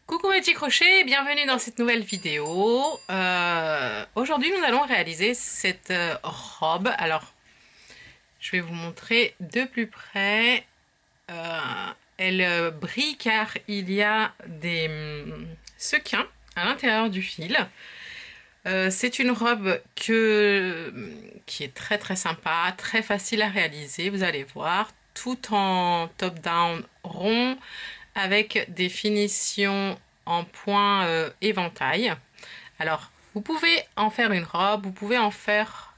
Coucou mes petits crochets, bienvenue dans cette nouvelle vidéo. Aujourd'hui nous allons réaliser cette robe. Alors je vais vous montrer de plus près. Elle brille car il y a des sequins à l'intérieur du fil. C'est une robe qui est très très sympa, très facile à réaliser, vous allez voir, tout en top-down rond avec des finitions en point éventail. Alors, vous pouvez en faire une robe, vous pouvez en faire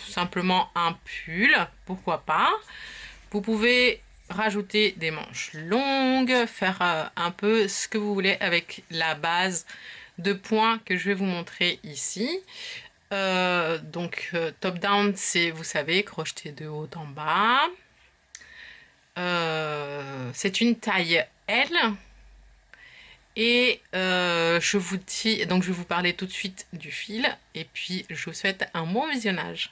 simplement un pull, pourquoi pas. Vous pouvez rajouter des manches longues, faire un peu ce que vous voulez avec la base de points que je vais vous montrer ici. Top down, c'est, vous savez, crocheter de haut en bas. C'est une taille L. Et je vous dis, donc je vais vous parler tout de suite du fil. Et puis je vous souhaite un bon visionnage.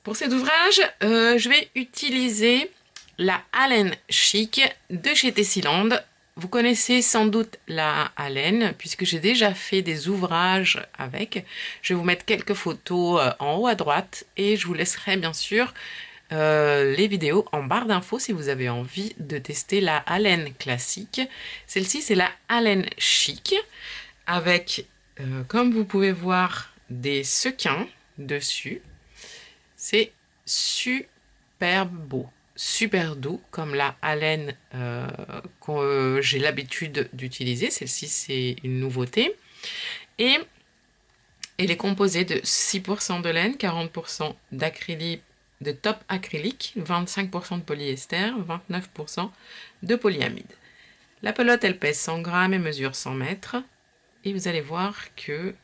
Pour cet ouvrage, je vais utiliser la Allen Chic de chez Tessiland. Vous connaissez sans doute la Allen puisque j'ai déjà fait des ouvrages avec. Je vais vous mettre quelques photos en haut à droite et je vous laisserai bien sûr les vidéos en barre d'infos si vous avez envie de tester la Allen classique. Celle-ci c'est la Allen Chic avec, comme vous pouvez voir, des sequins dessus. C'est super beau, super doux, comme la Allen que j'ai l'habitude d'utiliser. Celle-ci, c'est une nouveauté. Et elle est composée de 6% de laine, 40% d'acrylique, de top acrylique, 25% de polyester, 29% de polyamide. La pelote, elle pèse 100 grammes et mesure 100 mètres. Et vous allez voir que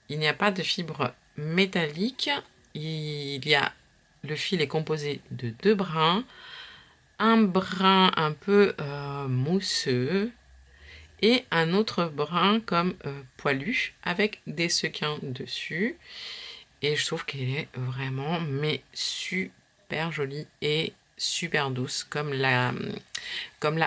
il n'y a pas de fibre métallique. Le fil est composé de deux brins, un brin un peu mousseux et un autre brin comme poilu avec des sequins dessus. Et je trouve qu'elle est vraiment super jolie et super douce comme la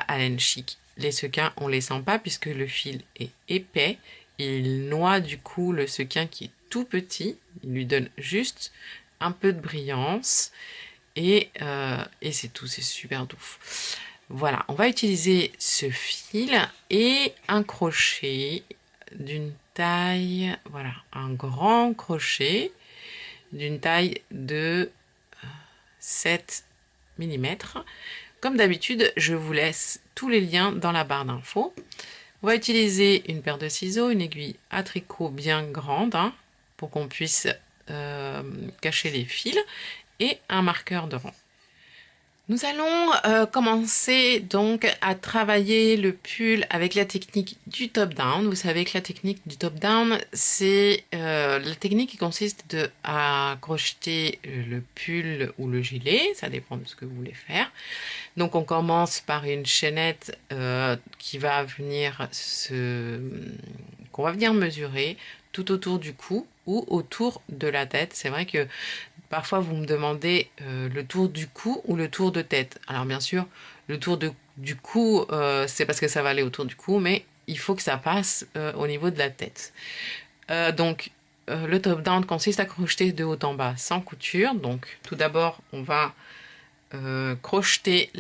Allen Chic. Les sequins, on les sent pas puisque le fil est épais. Il noie du coup le sequin qui est tout petit. Il lui donne juste un peu de brillance. Et c'est tout, c'est super doux. Voilà, on va utiliser ce fil et un crochet d'une taille, voilà, un grand crochet d'une taille de 7 mm. Comme d'habitude, je vous laisse tous les liens dans la barre d'infos. On va utiliser une paire de ciseaux, une aiguille à tricot bien grande pour qu'on puisse cacher les fils et un marqueur de rang. Nous allons commencer donc à travailler le pull avec la technique du top-down. Vous savez que la technique du top-down, c'est la technique qui consiste à crocheter le pull ou le gilet, ça dépend de ce que vous voulez faire. Donc on commence par une chaînette qu'on va venir mesurer tout autour du cou ou autour de la tête. C'est vrai que parfois vous me demandez le tour du cou ou le tour de tête. Alors bien sûr, le tour du cou, c'est parce que ça va aller autour du cou, mais il faut que ça passe au niveau de la tête. Le top-down consiste à crocheter de haut en bas sans couture. Donc tout d'abord, on va crocheter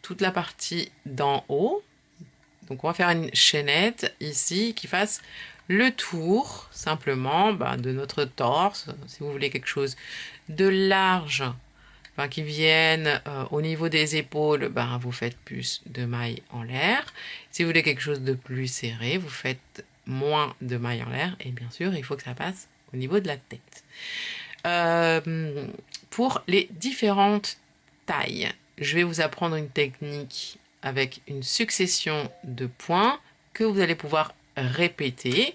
toute la partie d'en haut. Donc on va faire une chaînette ici qui fasse le tour simplement de notre torse. Si vous voulez quelque chose de large, qui vienne au niveau des épaules, vous faites plus de mailles en l'air. Si vous voulez quelque chose de plus serré, vous faites moins de mailles en l'air. Et bien sûr, il faut que ça passe au niveau de la tête. Pour les différentes tailles, je vais vous apprendre une technique avec une succession de points que vous allez pouvoir répéter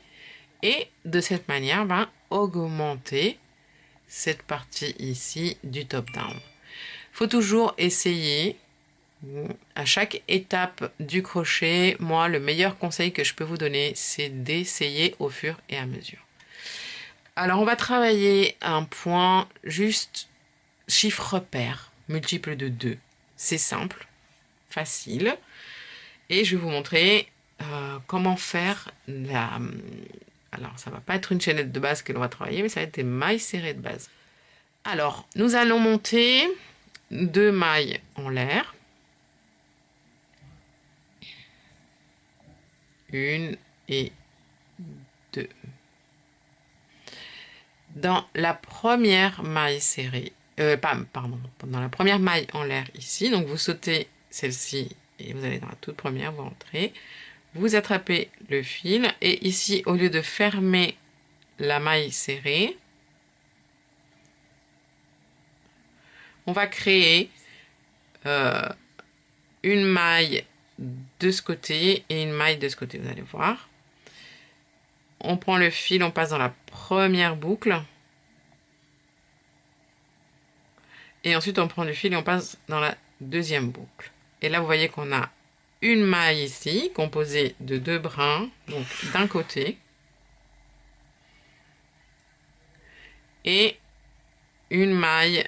et de cette manière augmenter cette partie ici du top down. Il faut toujours essayer à chaque étape du crochet. Moi, le meilleur conseil que je peux vous donner, c'est d'essayer au fur et à mesure. Alors on va travailler un point juste chiffre pair. multiple de 2. C'est simple, facile. Et je vais vous montrer comment faire la... Alors, ça va pas être une chaînette de base que l'on va travailler, mais ça va être des mailles serrées de base. Alors, nous allons monter 2 mailles en l'air. Une et 2. Dans la première maille serrée, pardon, dans la première maille en l'air ici, donc vous sautez celle-ci et vous allez dans la toute première, vous rentrez, vous attrapez le fil et ici, au lieu de fermer la maille serrée, on va créer une maille de ce côté et une maille de ce côté, vous allez voir. On prend le fil, on passe dans la première boucle. Et ensuite, on prend le fil et on passe dans la deuxième boucle. Et là, vous voyez qu'on a une maille ici, composée de 2 brins, donc d'un côté. Et une maille,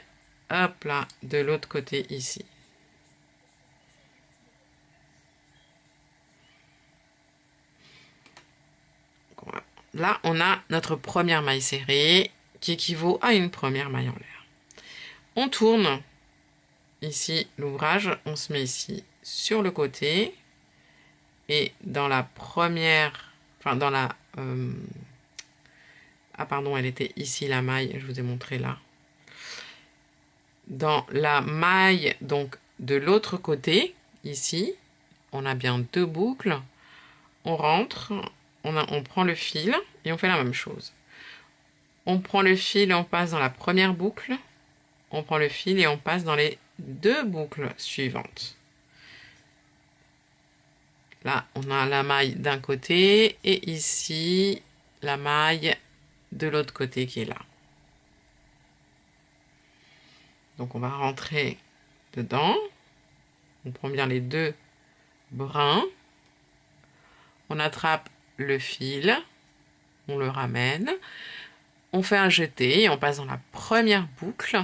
hop là, de l'autre côté ici. Là, on a notre première maille serrée qui équivaut à une première maille en l'air. On tourne ici l'ouvrage, on se met ici sur le côté et dans la première, enfin dans la... ah pardon, elle était ici la maille, je vous ai montré là. Dans la maille donc de l'autre côté, ici, on a bien 2 boucles. On rentre, on prend le fil et on fait la même chose. On prend le fil et on passe dans la première boucle. On prend le fil et on passe dans les 2 boucles suivantes. Là, on a la maille d'un côté et ici, la maille de l'autre côté qui est là. Donc, on va rentrer dedans. On prend bien les 2 brins. On attrape le fil. On le ramène. On fait un jeté et on passe dans la première boucle.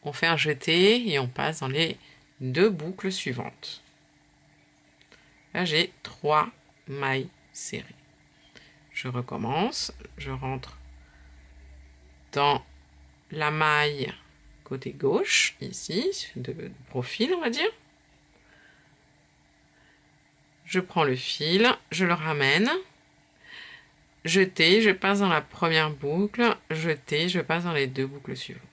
On fait un jeté et on passe dans les 2 boucles suivantes. Là, j'ai 3 mailles serrées. Je recommence. Je rentre dans la maille côté gauche, ici, de profil, on va dire. Je prends le fil, je le ramène. Jeté, je passe dans la première boucle. Jeté, je passe dans les 2 boucles suivantes.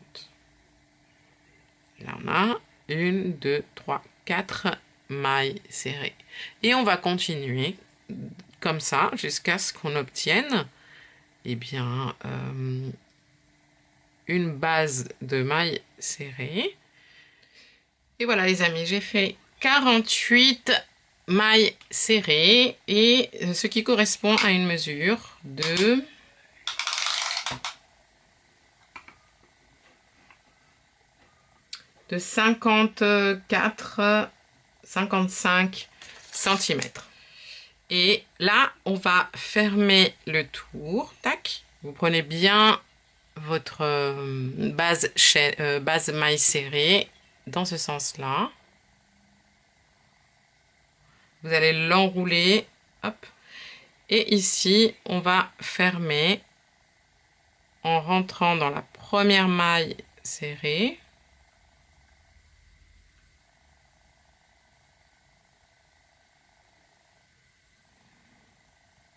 Là, on a 1, 2, 3, 4 mailles serrées. Et on va continuer comme ça jusqu'à ce qu'on obtienne eh bien, une base de mailles serrées. Et voilà les amis, j'ai fait 48 mailles serrées et ce qui correspond à une mesure de 54-55 cm. Et là, on va fermer le tour. Tac. Vous prenez bien votre base maille serrée dans ce sens-là. Vous allez l'enrouler. Hop. Et ici, on va fermer en rentrant dans la première maille serrée.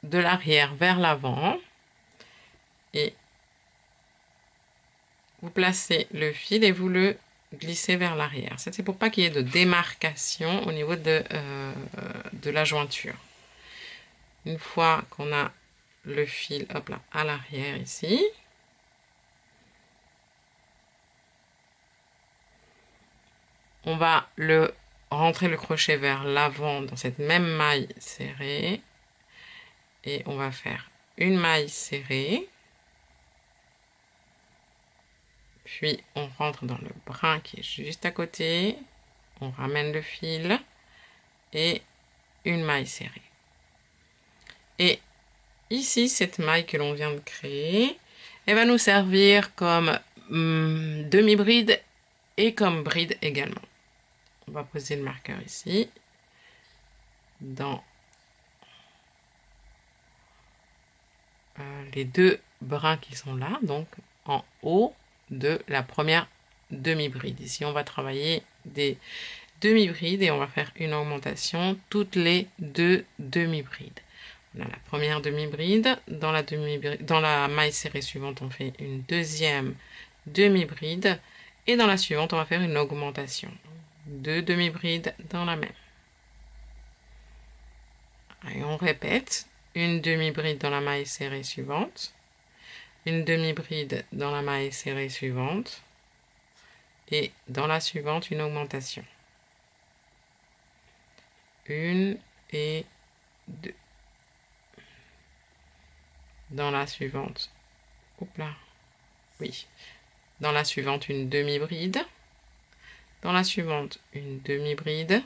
De l'arrière vers l'avant et vous placez le fil et vous le glissez vers l'arrière. C'est pour pas qu'il y ait de démarcation au niveau de la jointure. Une fois qu'on a le fil, hop là, à l'arrière ici, on va rentrer le crochet vers l'avant dans cette même maille serrée. Et on va faire une maille serrée. Puis on rentre dans le brin qui est juste à côté. On ramène le fil. Et une maille serrée. Et ici, cette maille que l'on vient de créer, elle va nous servir comme demi-bride et comme bride également. On va poser le marqueur ici, dans les deux brins qui sont là, donc en haut de la première demi-bride. Ici, on va travailler des demi-brides et on va faire une augmentation toutes les deux demi-brides. On a la première demi-bride, dans la maille serrée suivante, on fait une deuxième demi-bride et dans la suivante, on va faire une augmentation. Deux demi-brides dans la même. Et on répète, une demi-bride dans la maille serrée suivante, une demi-bride dans la maille serrée suivante et dans la suivante, une augmentation. Une et deux. Dans la suivante, hop là, oui. Dans la suivante, une demi-bride. Dans la suivante, une demi-bride.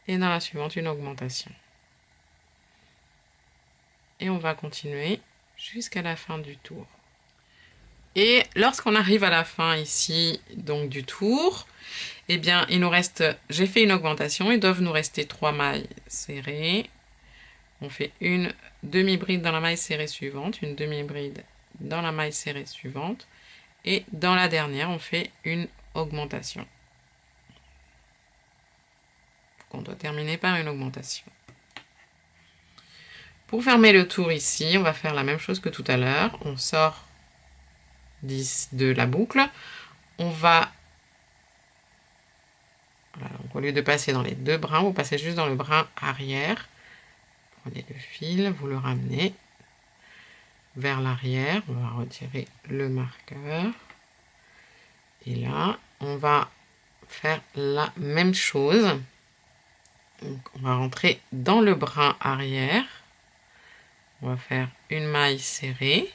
Et dans la suivante, une augmentation. Et on va continuer jusqu'à la fin du tour. Et lorsqu'on arrive à la fin ici, donc du tour, eh bien, il nous reste, j'ai fait une augmentation, il doit nous rester 3 mailles serrées. On fait une demi-bride dans la maille serrée suivante, une demi-bride dans la maille serrée suivante, et dans la dernière, on fait une augmentation. On doit terminer par une augmentation. Pour fermer le tour ici, on va faire la même chose que tout à l'heure. On sort de la boucle. On va, voilà, donc au lieu de passer dans les deux brins, vous passez juste dans le brin arrière. Prenez le fil, vous le ramenez vers l'arrière. On va retirer le marqueur. Et là, on va faire la même chose. Donc, on va rentrer dans le brin arrière. On va faire une maille serrée.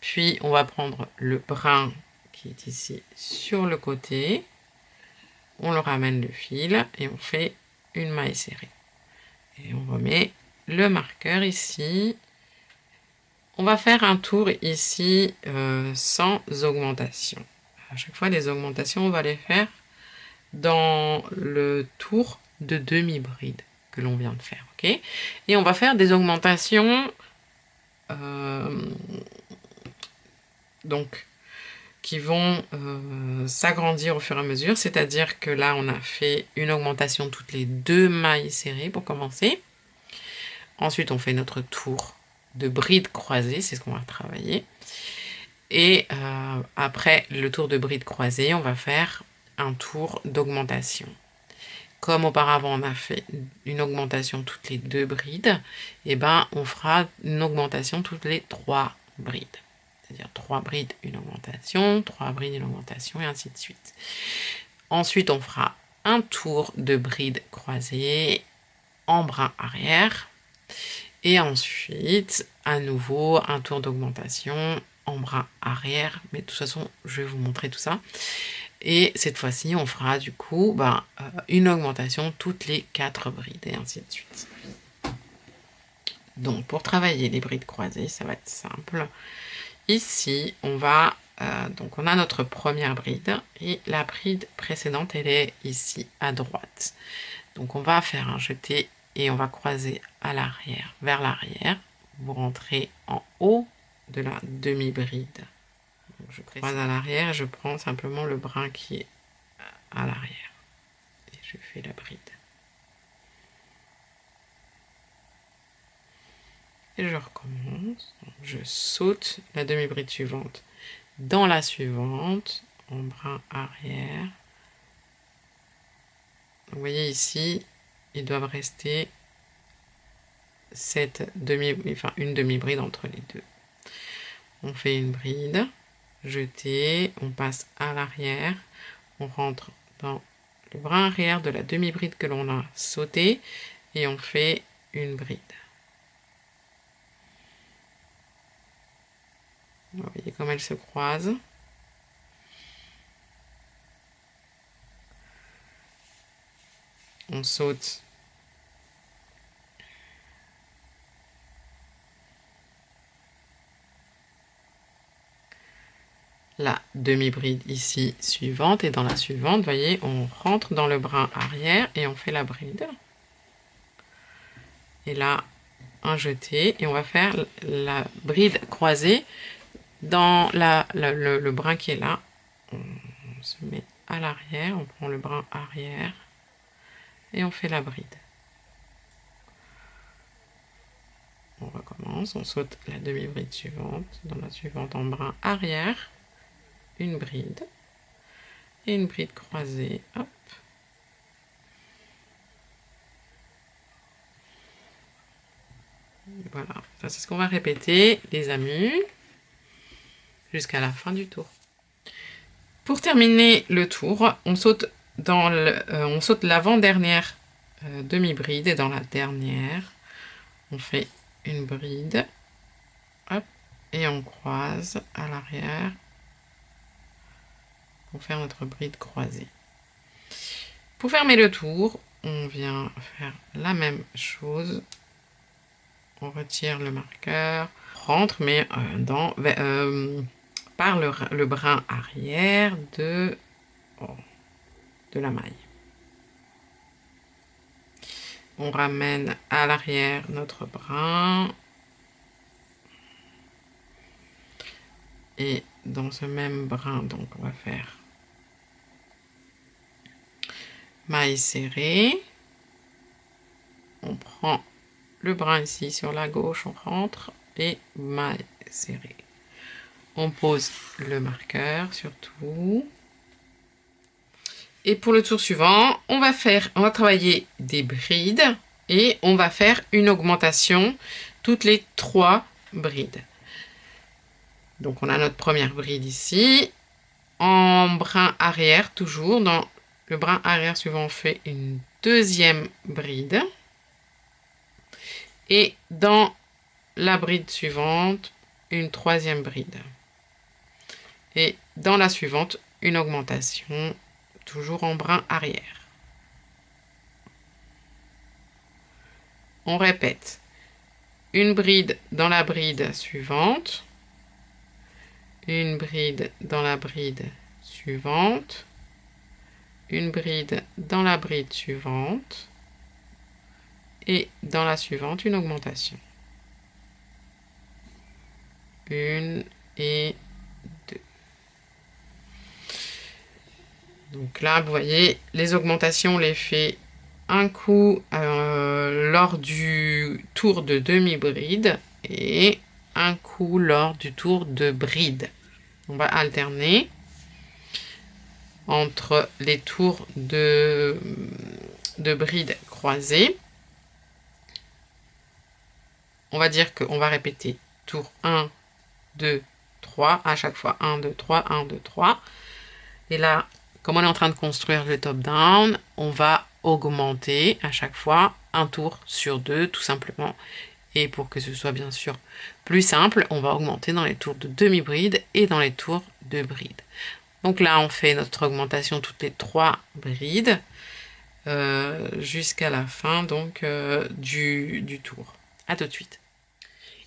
Puis, on va prendre le brin qui est ici sur le côté. On le ramène le fil et on fait une maille serrée. Et on remet le marqueur ici. On va faire un tour ici sans augmentation. À chaque fois, les augmentations, on va les faire dans le tour de demi-bride que l'on vient de faire. Ok. Et on va faire des augmentations donc qui vont s'agrandir au fur et à mesure. C'est-à-dire que là, on a fait une augmentation toutes les deux mailles serrées pour commencer. Ensuite, on fait notre tour de bride croisée, c'est ce qu'on va travailler. Et après le tour de bride croisée, on va faire un tour d'augmentation. Comme auparavant, on a fait une augmentation toutes les deux brides, et ben on fera une augmentation toutes les trois brides. C'est-à-dire 3 brides, une augmentation, 3 brides, une augmentation, et ainsi de suite. Ensuite, on fera un tour de bride croisée en brin arrière. Et ensuite, à nouveau, un tour d'augmentation en bras arrière. Mais de toute façon, je vais vous montrer tout ça. Et cette fois-ci, on fera du coup une augmentation toutes les 4 brides et ainsi de suite. Donc, pour travailler les brides croisées, ça va être simple. Ici, on va... donc, on a notre première bride. Et la bride précédente, elle est ici à droite. Donc, on va faire un jeté et on va croiser à l'arrière, vers l'arrière. Vous rentrez en haut de la demi-bride. Je croise à l'arrière et je prends simplement le brin qui est à l'arrière. Et je fais la bride. Et je recommence. Je saute la demi-bride suivante dans la suivante, en brin arrière. Vous voyez ici, ils doivent rester une demi-bride entre les deux. On fait une bride, jeté, on passe à l'arrière, on rentre dans le brin arrière de la demi-bride que l'on a sauté et on fait une bride. Vous voyez comme elles se croisent. On saute la demi-bride ici suivante et dans la suivante, voyez, on rentre dans le brin arrière et on fait la bride. Et là, un jeté et on va faire la bride croisée dans le brin qui est là. On se met à l'arrière, on prend le brin arrière et on fait la bride. On recommence, on saute la demi-bride suivante, dans la suivante en brin arrière, une bride et une bride croisée, hop. Voilà, ça c'est ce qu'on va répéter, les amis, jusqu'à la fin du tour. Pour terminer le tour, on saute l'avant-dernière demi-bride et dans la dernière, on fait une bride, hop, et on croise à l'arrière pour faire notre bride croisée. Pour fermer le tour, on vient faire la même chose. On retire le marqueur, rentre, mais par le brin arrière de la maille. On ramène à l'arrière notre brin. Et dans ce même brin, donc on va faire maille serrée. On prend le brin ici sur la gauche, on rentre et maille serrée. On pose le marqueur sur tout. Et pour le tour suivant, on va travailler des brides et on va faire une augmentation toutes les 3 brides. Donc on a notre première bride ici. En brin arrière, toujours dans le brin arrière suivant, on fait une deuxième bride. Et dans la bride suivante, une troisième bride. Et dans la suivante, une augmentation, toujours en brin arrière. On répète. Une bride dans la bride suivante. Une bride dans la bride suivante. Une bride dans la bride suivante. Et dans la suivante, une augmentation. 1 et 2. Donc là, vous voyez, les augmentations, on les fait un coup lors du tour de demi-bride et un coup lors du tour de bride. On va alterner entre les tours de bride croisée. On va dire qu'on va répéter tour 1, 2, 3, à chaque fois 1, 2, 3, 1, 2, 3. Et là, comme on est en train de construire le top-down, on va augmenter à chaque fois un tour sur 2, tout simplement. Et pour que ce soit bien sûr plus simple, on va augmenter dans les tours de demi-bride et dans les tours de bride. Donc là, on fait notre augmentation toutes les 3 brides jusqu'à la fin donc, du tour. À tout de suite.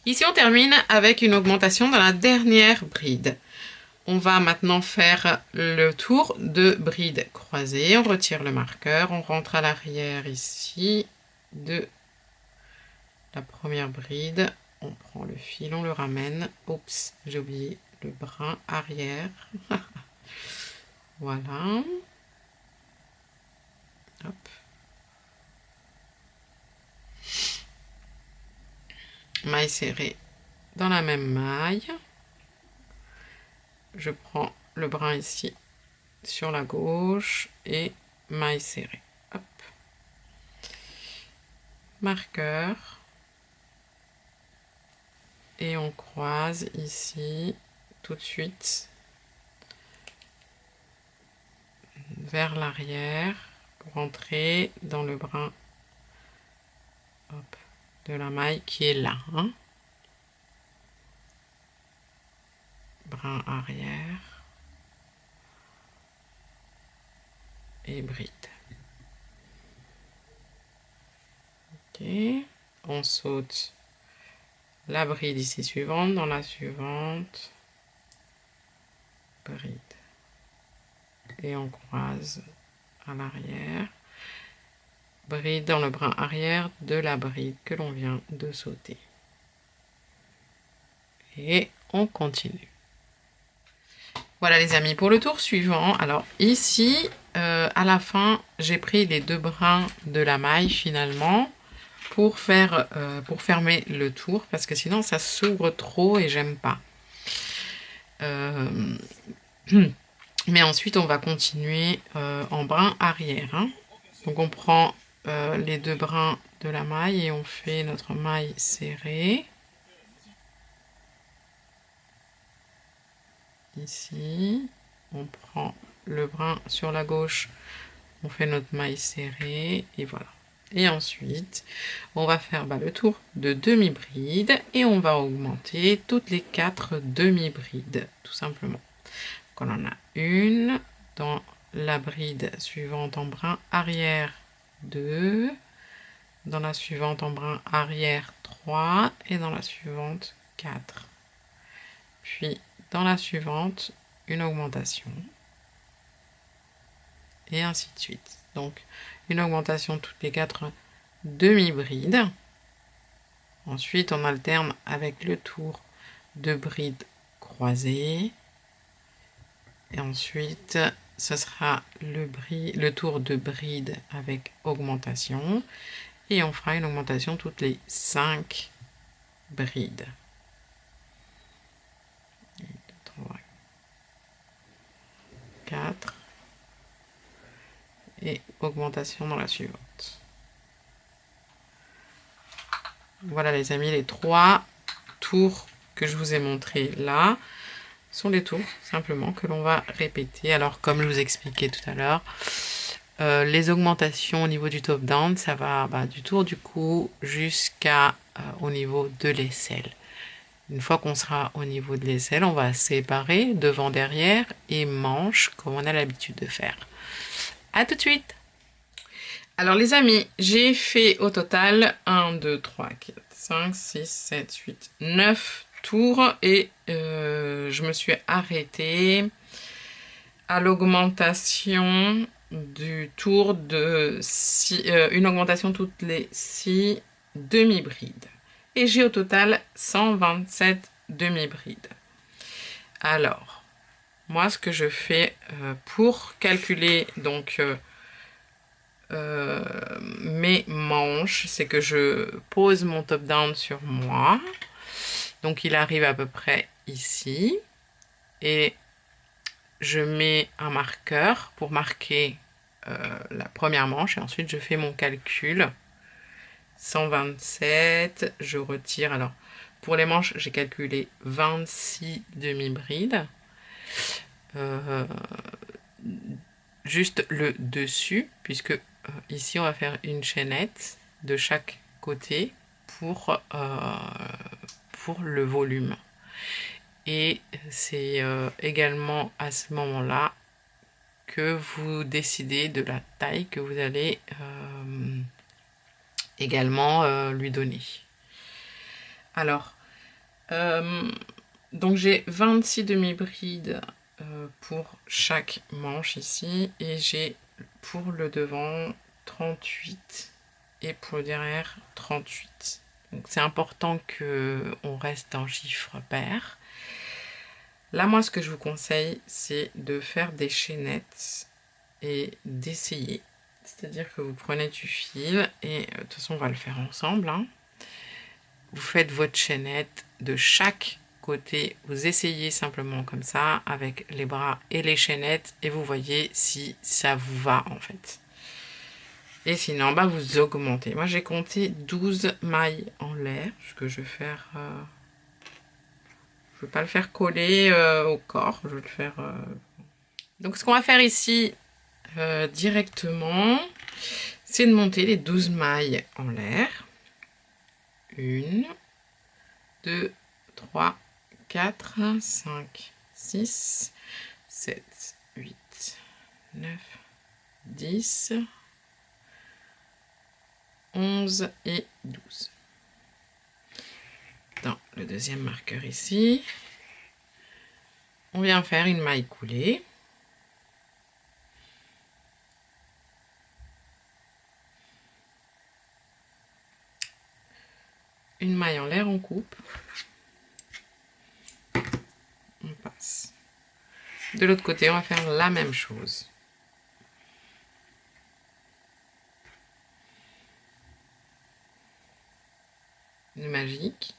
Ici, on termine avec une augmentation dans la dernière bride. On va maintenant faire le tour de bride croisée. On retire le marqueur, on rentre à l'arrière ici de la première bride. On prend le fil, on le ramène. Oups, j'ai oublié le brin arrière. Voilà. Hop. Maille serrée dans la même maille. Je prends le brin ici sur la gauche et maille serrée. Hop. Marqueur. Et on croise ici tout de suite vers l'arrière pour entrer dans le brin de la maille qui est là. Hein. Brin arrière et bride. Ok, on saute la bride ici suivante, dans la suivante, bride. Et on croise à l'arrière. Bride dans le brin arrière de la bride que l'on vient de sauter. Et on continue. Voilà les amis, pour le tour suivant, alors ici, à la fin, j'ai pris les 2 brins de la maille finalement pour fermer le tour, parce que sinon ça s'ouvre trop et j'aime pas. Mais ensuite, on va continuer en brin arrière. Hein. Donc on prend les 2 brins de la maille et on fait notre maille serrée. Ici, on prend le brin sur la gauche, on fait notre maille serrée et voilà. Et ensuite, on va faire le tour de demi-bride et on va augmenter toutes les 4 demi-brides, tout simplement. Donc on en a une dans la bride suivante en brin arrière 2, dans la suivante en brin arrière 3 et dans la suivante 4. Puis dans la suivante, une augmentation. Et ainsi de suite. Donc, une augmentation toutes les 4 demi-brides. Ensuite, on alterne avec le tour de bride croisée. Et ensuite, ce sera le tour de bride avec augmentation. Et on fera une augmentation toutes les 5 brides. 1, 2, 3, 4. Et augmentation dans la suivante. Voilà les amis, les 3 tours que je vous ai montrés là sont les tours simplement que l'on va répéter. Alors comme je vous expliquais tout à l'heure, les augmentations au niveau du top down, ça va du tour du cou jusqu'à au niveau de l'aisselle. Une fois qu'on sera au niveau de l'aisselle, on va séparer devant, derrière et manche comme on a l'habitude de faire. À tout de suite. Alors les amis, j'ai fait au total 1, 2, 3, 4, 5, 6, 7, 8, 9 tours et je me suis arrêtée à l'augmentation du tour de une augmentation toutes les 6 demi-brides. Et j'ai au total 127 demi-brides. Alors, moi ce que je fais pour calculer donc mes manches, c'est que je pose mon top down sur moi, donc il arrive à peu près ici et je mets un marqueur pour marquer la première manche et ensuite je fais mon calcul. 127, je retire, alors pour les manches j'ai calculé 26 demi-brides, juste le dessus puisque ici on va faire une chaînette de chaque côté pour le volume. Et c'est également à ce moment-là que vous décidez de la taille que vous allez également lui donner. Alors, donc j'ai 26 demi-brides pour chaque manche ici et j'ai pour le devant 38 et pour le derrière 38. Donc c'est important qu'on reste en chiffre pair. Là, moi, ce que je vous conseille, c'est de faire des chaînettes et d'essayer. C'est-à-dire que vous prenez du fil et de toute façon, on va le faire ensemble. Hein. Vous faites votre chaînette de chaque côté. Vous essayez simplement comme ça avec les bras et les chaînettes et vous voyez si ça vous va en fait. Et sinon, vous augmentez. Moi, j'ai compté 12 mailles en l'air. Ce que je vais faire... je ne vais pas le faire coller au corps. Je vais le faire... Donc, ce qu'on va faire ici directement, c'est de monter les 12 mailles en l'air. 1, 2, 3, 4, 5, 6, 7, 8, 9, 10, 11 et 12. Dans le deuxième marqueur ici. On vient faire une maille coulée. Une maille en l'air, on coupe. On passe. De l'autre côté, on va faire la même chose. Une magique.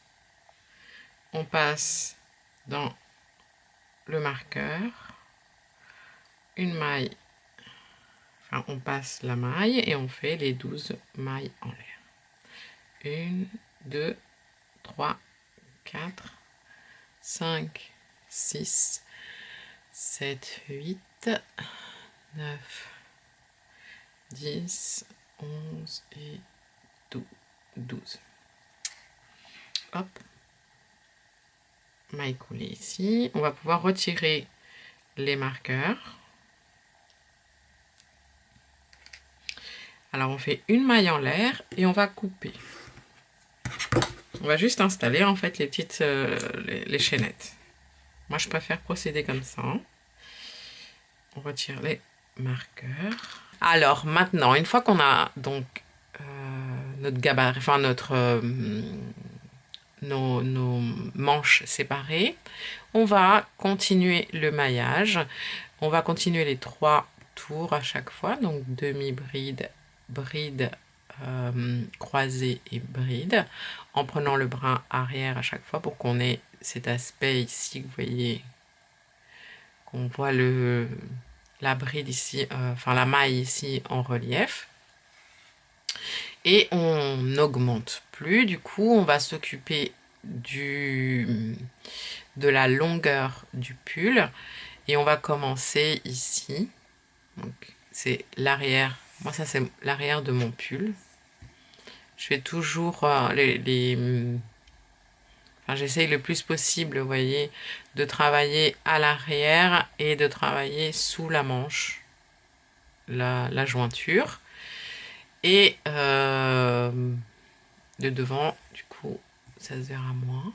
On passe dans le marqueur. Une maille. Enfin, on passe la maille et on fait les 12 mailles en l'air. 1, 2, 3, 4, 5, 6, 7, 8, 9, 10, 11 et 12. Hop. Maille coulée ici. On va pouvoir retirer les marqueurs. Alors on fait une maille en l'air et on va couper. On va juste installer en fait les petites les chaînettes. Moi je préfère procéder comme ça. On retire les marqueurs. Alors maintenant, une fois qu'on a donc notre gabarit, enfin nos manches séparées, on va continuer le maillage. On va continuer les 3 tours à chaque fois, donc demi-bride, bride, croisée et bride, en prenant le brin arrière à chaque fois pour qu'on ait cet aspect ici, vous voyez, qu'on voit la bride ici, enfin la maille ici en relief. Et on n'augmente plus, du coup on va s'occuper de la longueur du pull et on va commencer ici. Donc c'est l'arrière, moi ça c'est l'arrière de mon pull. Je fais toujours enfin, j'essaye le plus possible, vous voyez, de travailler à l'arrière et de travailler sous la manche, la jointure. Et de devant, du coup, ça se verra moins.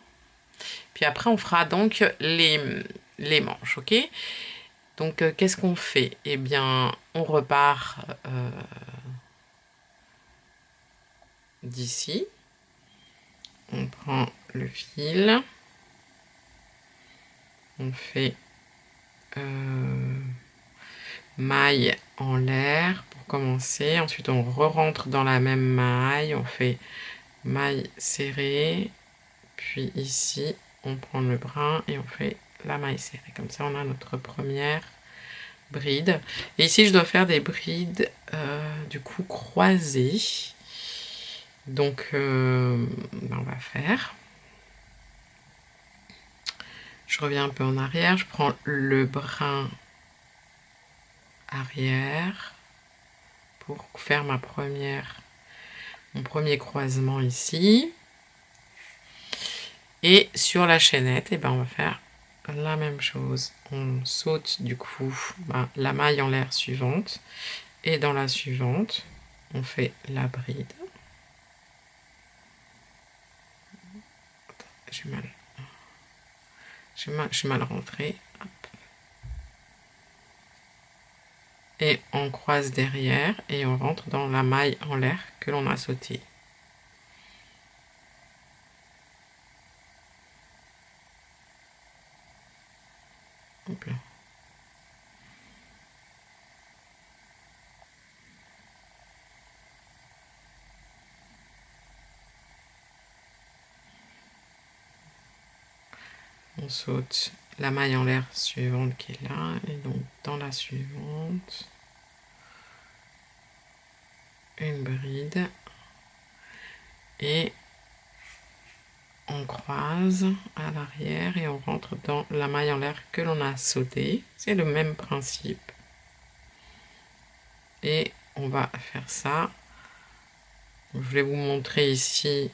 Puis après, on fera donc les manches, ok? Donc, qu'est-ce qu'on fait? Eh bien, on repart d'ici. On prend le fil. On fait maille en l'air pour commencer. Ensuite, on re-rentre dans la même maille. On fait maille serrée. Puis ici, on prend le brin et on fait la maille serrée. Comme ça, on a notre première bride. Et ici, je dois faire des brides du coup croisées. Donc, on va faire. Je reviens un peu en arrière. Je prends le brin arrière pour faire mon premier croisement ici. Et sur la chaînette, eh ben, on va faire la même chose. On saute du coup la maille en l'air suivante. Et dans la suivante, on fait la bride. J'ai mal rentré. Hop. Et on croise derrière et on rentre dans la maille en l'air que l'on a sautée. Hop là. On saute la maille en l'air suivante qui est là, et donc dans la suivante, une bride, et on croise à l'arrière et on rentre dans la maille en l'air que l'on a sautée. C'est le même principe. Et on va faire ça. Je vais vous montrer ici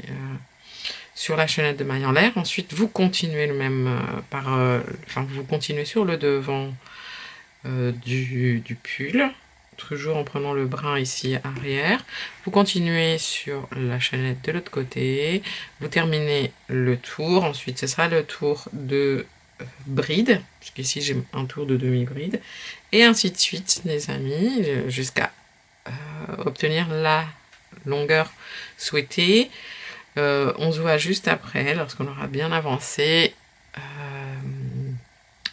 sur la chaînette de maille en l'air. Ensuite, vous continuez le même vous continuez sur le devant du pull, toujours en prenant le brin ici arrière. Vous continuez sur la chaînette de l'autre côté. Vous terminez le tour. Ensuite, ce sera le tour de bride, puisqu'ici j'ai un tour de demi-bride, et ainsi de suite, les amis, jusqu'à obtenir la longueur souhaitée. On se voit juste après, lorsqu'on aura bien avancé,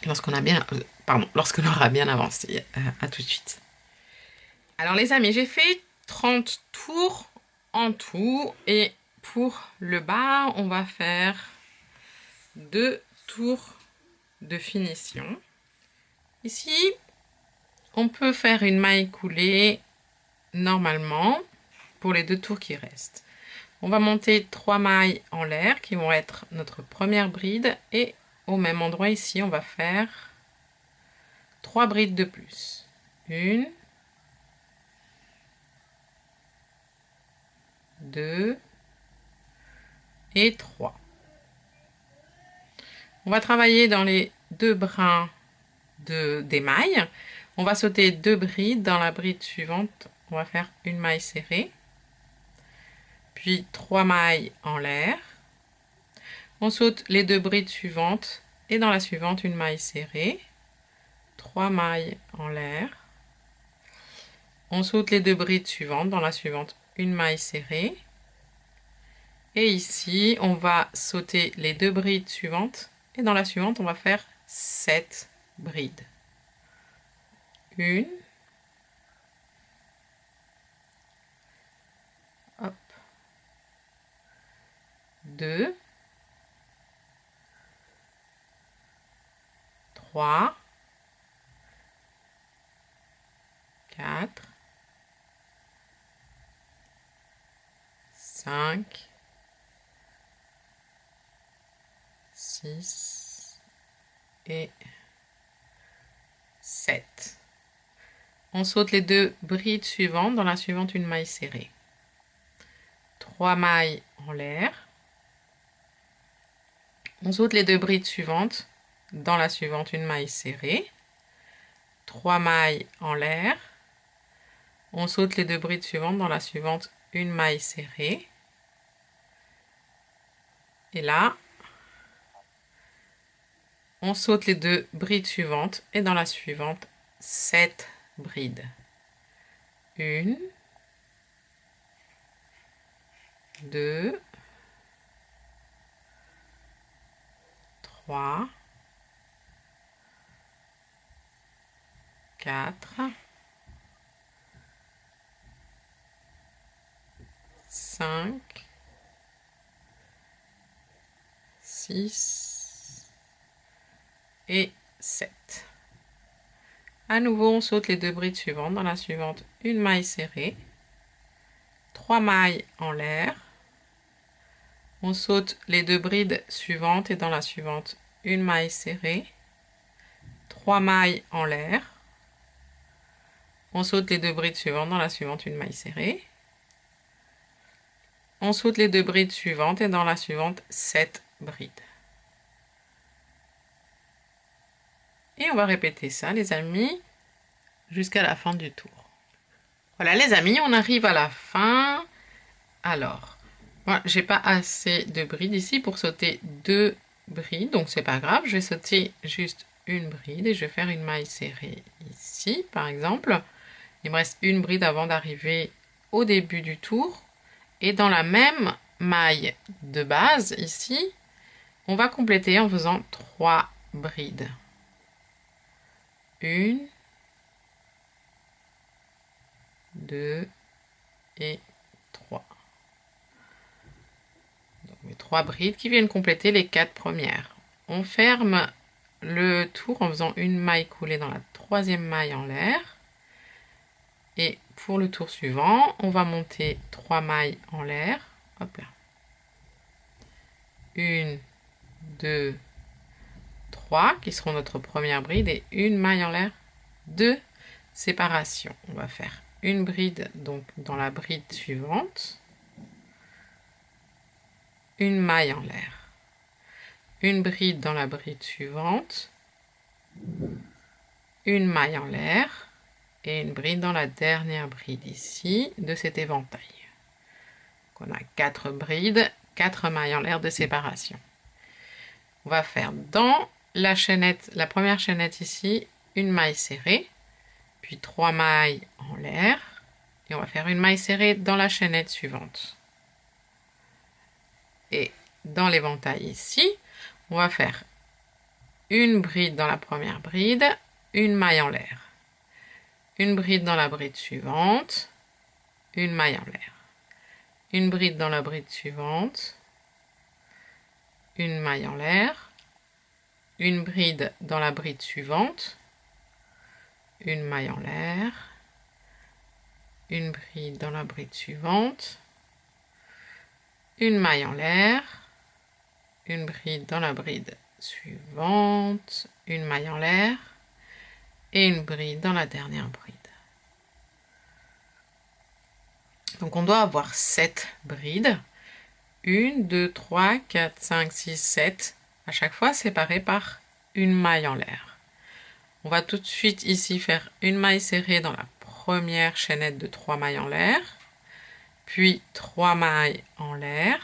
lorsqu'on aura bien avancé. À tout de suite. Alors les amis, j'ai fait 30 tours en tout, et pour le bas, on va faire 2 tours de finition. Ici, on peut faire une maille coulée normalement pour les 2 tours qui restent. On va monter 3 mailles en l'air qui vont être notre première bride, et au même endroit ici, on va faire 3 brides de plus. 1, 2 et 3. On va travailler dans les 2 brins des mailles. On va sauter 2 brides. Dans la bride suivante, on va faire une maille serrée, puis 3 mailles en l'air. On saute les 2 brides suivantes, et dans la suivante, une maille serrée, 3 mailles en l'air. On saute les 2 brides suivantes, dans la suivante, une maille serrée. Et ici, on va sauter les 2 brides suivantes, et dans la suivante, on va faire 7 brides. 1, hop, 2, 3, 4, 5, 6 et 7. On saute les 2 brides suivantes, dans la suivante une maille serrée. 3 mailles en l'air. On saute les 2 brides suivantes, dans la suivante une maille serrée. 3 mailles en l'air. On saute les 2 brides suivantes, dans la suivante une maille serrée. Et là, on saute les 2 brides suivantes, et dans la suivante 7 brides. 1, 2, 3, 4, 5, 6 et 7. À nouveau, on saute les 2 brides suivantes. Dans la suivante, une maille serrée, 3 mailles en l'air. On saute les 2 brides suivantes, et dans la suivante, une maille serrée, 3 mailles en l'air. On saute les 2 brides suivantes, dans la suivante, une maille serrée. On saute les 2 brides suivantes, et dans la suivante, 7 brides. Et on va répéter ça, les amis, jusqu'à la fin du tour. Voilà, les amis, on arrive à la fin. Alors, moi, j'ai pas assez de brides ici pour sauter 2 brides, donc c'est pas grave. Je vais sauter juste une bride, et je vais faire une maille serrée ici, par exemple. Il me reste une bride avant d'arriver au début du tour. Et dans la même maille de base, ici, on va compléter en faisant 3 brides. 1, 2 et 3. Donc, les 3 brides qui viennent compléter les 4 premières. On ferme le tour en faisant une maille coulée dans la 3e maille en l'air. Et pour le tour suivant, on va monter 3 mailles en l'air. Hop là. 1, 2, 3 qui seront notre première bride, et une maille en l'air, 2 séparations. On va faire une bride donc dans la bride suivante, une maille en l'air, une bride dans la bride suivante, une maille en l'air et une bride dans la dernière bride ici de cet éventail. Donc on a 4 brides, 4 mailles en l'air de séparation. On va faire dans la chaînette, la première chaînette ici, une maille serrée, puis 3 mailles en l'air, et on va faire une maille serrée dans la chaînette suivante. Et dans l'éventail ici, on va faire une bride dans la première bride, une maille en l'air, une bride dans la bride suivante, une maille en l'air, une bride dans la bride suivante, une maille en l'air, une bride dans la bride suivante, une maille en l'air, une bride dans la bride suivante, une maille en l'air, une bride dans la bride suivante, une maille en l'air et une bride dans la dernière bride. Donc on doit avoir 7 brides. 1, 2, 3, 4, 5, 6, 7. À chaque fois séparées par une maille en l'air. On va tout de suite ici faire une maille serrée dans la première chaînette de 3 mailles en l'air, puis 3 mailles en l'air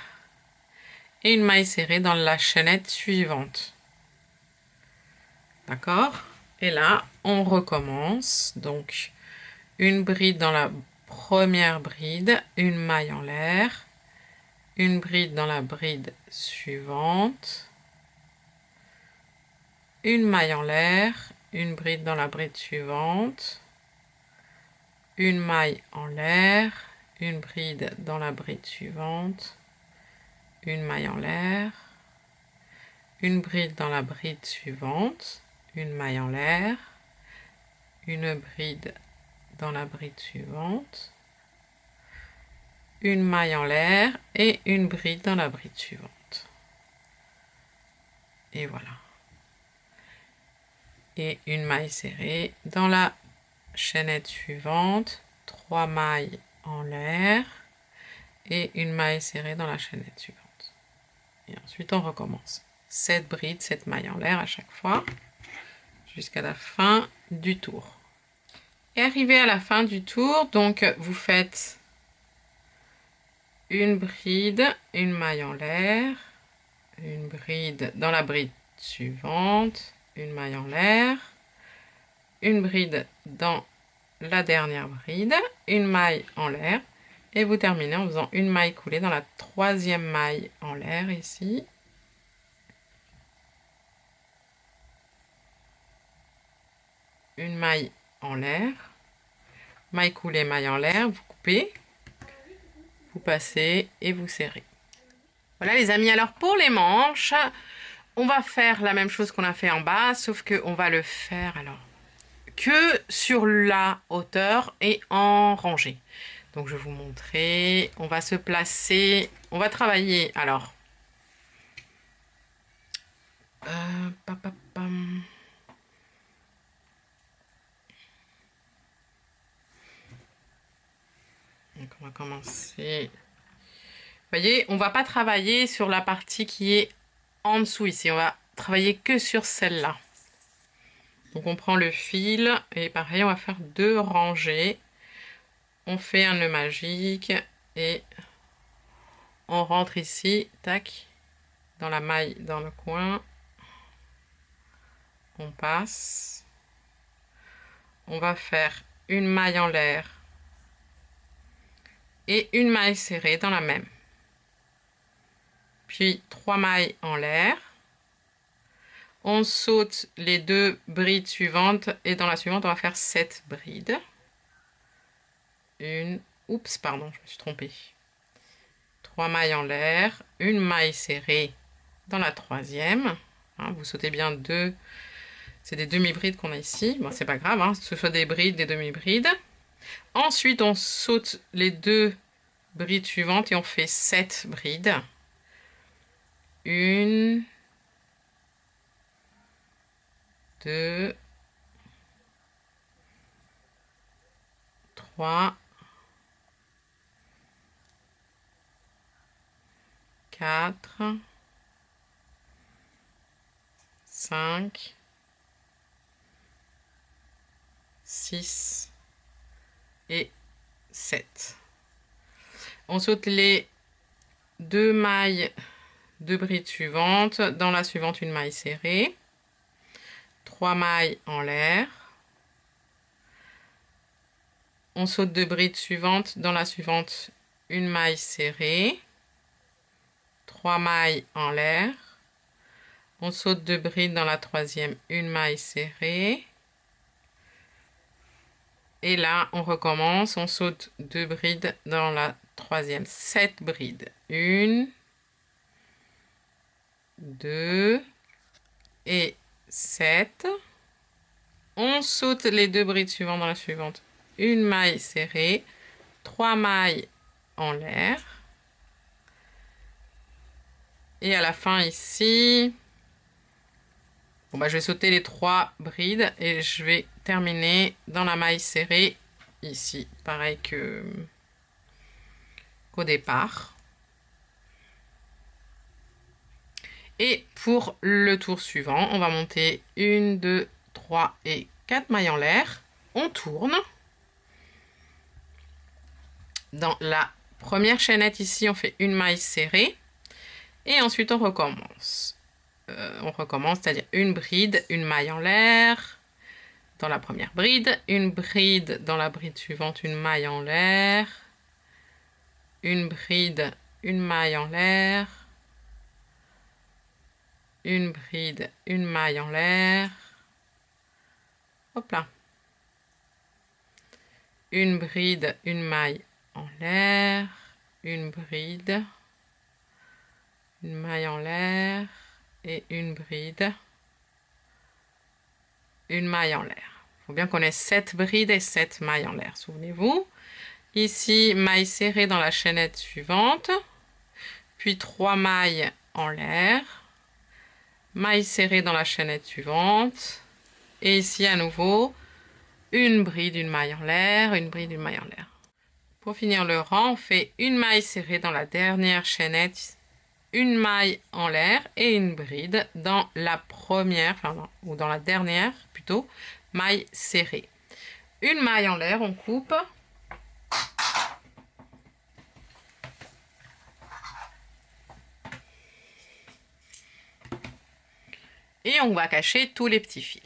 et une maille serrée dans la chaînette suivante. D'accord? Et là, on recommence. Donc, une bride dans la première bride, une maille en l'air, une bride dans la bride suivante, une maille en l'air, une bride dans la bride suivante, une maille en l'air, une bride dans la bride suivante, une maille en l'air, une bride dans la bride suivante, une maille en l'air, une bride dans la bride suivante, une maille en l'air et une bride dans la bride suivante. Et voilà. Et une maille serrée dans la chaînette suivante, 3 mailles en l'air et une maille serrée dans la chaînette suivante. Et ensuite on recommence. 7 brides, 7 mailles en l'air à chaque fois, jusqu'à la fin du tour. Et arrivé à la fin du tour, donc vous faites une bride, une maille en l'air, une bride dans la bride suivante, une maille en l'air, une bride dans la dernière bride, une maille en l'air, et vous terminez en faisant une maille coulée dans la troisième maille en l'air ici. Une maille en l'air, maille coulée, maille en l'air, vous coupez, vous passez et vous serrez. Voilà les amis, alors pour les manches, on va faire la même chose qu'on a fait en bas, sauf qu'on va le faire alors que sur la hauteur et en rangée. Donc je vais vous montrer, on va se placer, on va travailler alors. Donc on va commencer. Vous voyez, on va pas travailler sur la partie qui est en dessous ici, on va travailler que sur celle-là. Donc on prend le fil et pareil, on va faire 2 rangées. On fait un nœud magique et on rentre ici, tac, dans la maille dans le coin. On passe. On va faire une maille en l'air et une maille serrée dans la même. Puis 3 mailles en l'air. On saute les 2 brides suivantes et dans la suivante, on va faire 7 brides. Oups, pardon, je me suis trompée. 3 mailles en l'air, une maille serrée dans la troisième. Hein, vous sautez bien 2. C'est des demi-brides qu'on a ici. Bon, c'est pas grave, hein, que ce soit des brides, des demi-brides. Ensuite, on saute les 2 brides suivantes et on fait 7 brides. 1, 2, 3, 4, 5, 6 et 7. On saute les 2 mailles de bride suivantes. Dans la suivante, une maille serrée. 3 mailles en l'air. On saute 2 brides suivantes. Dans la suivante, une maille serrée. 3 mailles en l'air. On saute 2 brides dans la troisième, une maille serrée. Et là, on recommence, on saute 2 brides dans la troisième, 7 brides. 1, 2 et 7. On saute les 2 brides suivantes dans la suivante. Une maille serrée, 3 mailles en l'air. Et à la fin ici, bon bah, je vais sauter les 3 brides et je vais terminer dans la maille serrée ici, pareil qu'au départ. Et pour le tour suivant, on va monter 1, 2, 3 et 4 mailles en l'air. On tourne. Dans la première chaînette ici, on fait une maille serrée. Et ensuite, on recommence. C'est-à-dire une bride, une maille en l'air dans la première bride, une bride dans la bride suivante, une maille en l'air, une bride, une maille en l'air, une bride, une maille en l'air, hop là, une bride, une maille en l'air, une bride, une maille en l'air et une bride, une maille en l'air. Il faut bien qu'on ait 7 brides et 7 mailles en l'air, souvenez-vous. Ici, maille serrée dans la chaînette suivante, puis 3 mailles en l'air, maille serrée dans la chaînette suivante, et ici à nouveau, une bride, une maille en l'air, une bride, une maille en l'air. Pour finir le rang, on fait une maille serrée dans la dernière chaînette, une maille en l'air et une bride dans la première, ou dans la dernière plutôt, maille serrée. Une maille en l'air, on coupe. Et on va cacher tous les petits fils.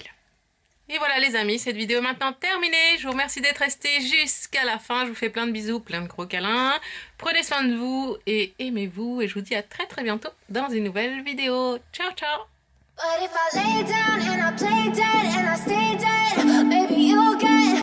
Et voilà les amis, cette vidéo est maintenant terminée. Je vous remercie d'être restés jusqu'à la fin. Je vous fais plein de bisous, plein de gros câlins. Prenez soin de vous et aimez-vous. Et je vous dis à très très bientôt dans une nouvelle vidéo. Ciao ciao! But if I lay down and I play dead and I stay dead, maybe you'll get